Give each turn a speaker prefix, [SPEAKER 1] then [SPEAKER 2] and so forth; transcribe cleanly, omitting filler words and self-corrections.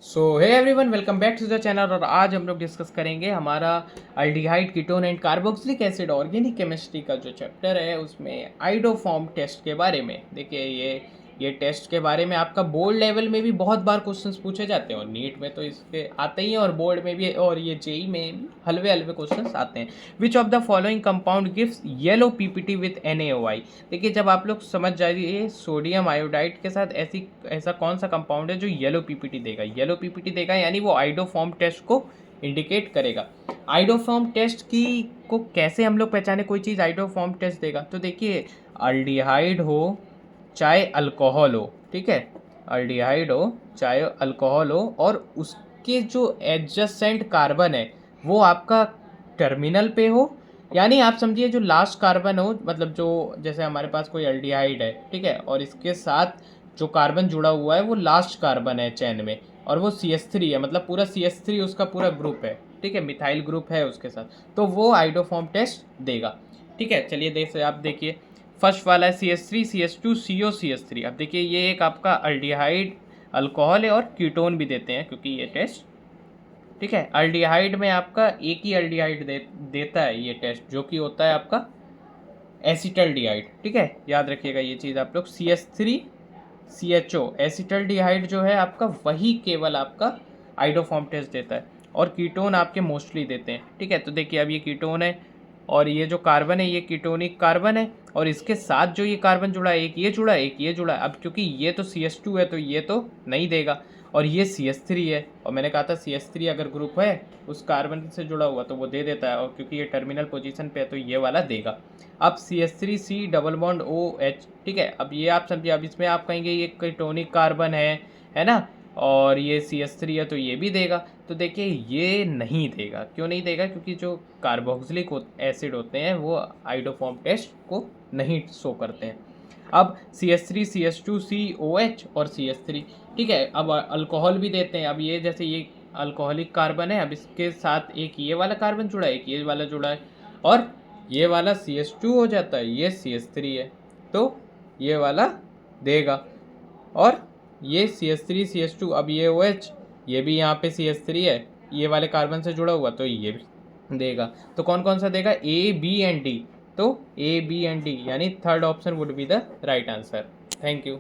[SPEAKER 1] So hey everyone, welcome back to the channel. और आज हम लोग डिस्कस करेंगे हमारा aldehyde ketone and carboxylic acid organic chemistry का जो चैप्टर है उसमें आइडोफॉर्म टेस्ट के बारे में। देखिए ये टेस्ट के बारे में आपका बोर्ड लेवल में भी बहुत बार क्वेश्चंस पूछे जाते हैं और नीट में तो इसके आते ही हैं और बोर्ड में भी और ये जेई में भी हलवे हलवे क्वेश्चंस आते हैं। Which of the following compound gives yellow PPT with NaOI। देखिए जब आप लोग समझ जाइए सोडियम आयोडाइड के साथ ऐसा कौन सा कंपाउंड है जो येलो पीपीटी देगा। येलो पीपीटी देगा यानी वो आइडोफॉर्म टेस्ट को इंडिकेट करेगा। आइडोफॉर्म टेस्ट की को कैसे हम लोग पहचाने कोई चीज़ आइडोफॉर्म टेस्ट देगा। तो देखिए अल्डिहाइड हो चाहे अल्कोहल हो, ठीक है, अल्डिहाइड हो चाहे अल्कोहल हो और उसके जो एडजेसेंट कार्बन है वो आपका टर्मिनल पे हो, यानी आप समझिए जो लास्ट कार्बन हो, मतलब जो जैसे हमारे पास कोई अल्डिहाइड है, ठीक है, और इसके साथ जो कार्बन जुड़ा हुआ है वो लास्ट कार्बन है चैन में और वो CH3 है, मतलब पूरा CH3 उसका पूरा ग्रुप है, ठीक है, मिथाइल ग्रुप है उसके साथ, तो वो आइडोफॉर्म टेस्ट देगा। ठीक है, चलिए देख आप देखिए फर्स्ट वाला है CH3 CH2 CO CH3। अब देखिए ये एक आपका अल्डिहाइड अल्कोहल है और कीटोन भी देते हैं क्योंकि ये टेस्ट, ठीक है, अल्डिहाइड में आपका एक ही अल्डिहाइड देता है ये टेस्ट जो कि होता है आपका एसिटल्डिहाइड। ठीक है, याद रखिएगा ये चीज़ आप लोग। CH3 CHO एसिटल्डिहाइड जो है आपका वही केवल आपका आइडोफॉर्म टेस्ट देता है और कीटोन आपके मोस्टली देते हैं। ठीक है, तो देखिए अब ये कीटोन है और ये जो कार्बन है ये कीटोनिक कार्बन है और इसके साथ जो ये कार्बन जुड़ा है, एक ये जुड़ा है एक ये जुड़ा है। अब क्योंकि ये तो CH2 है तो ये तो नहीं देगा और ये CH3 है और मैंने कहा था CH3 अगर ग्रुप है उस कार्बन से जुड़ा हुआ तो वो दे देता है और क्योंकि ये टर्मिनल पोजीशन पे है तो ये वाला देगा। अब CH3C डबल बॉन्ड OH, ठीक है, अब ये आप समझिए, अब इसमें आप कहेंगे ये कीटोनिक कार्बन है ना, और ये CH3 है तो ये भी देगा। तो देखिए ये नहीं देगा, क्यों नहीं देगा, क्योंकि जो कार्बोक्सिलिक एसिड होते हैं वो आइडोफॉर्म टेस्ट को नहीं शो करते हैं। अब CH3 CH2 COH और CH3, ठीक है, अब अल्कोहल भी देते हैं। अब ये जैसे ये अल्कोहलिक कार्बन है, अब इसके साथ एक ये वाला कार्बन जुड़ा है एक ये वाला जुड़ा है और ये वाला CH2 हो जाता है, ये CH3 है तो ये वाला देगा और ये CH3 CH2, अब ये OH, ये भी यहाँ पे CH3 है, ये वाले कार्बन से जुड़ा हुआ तो ये भी देगा। तो कौन कौन सा देगा, A B एंड D। तो A B एंड D यानी third option would be the right answer. Thank you.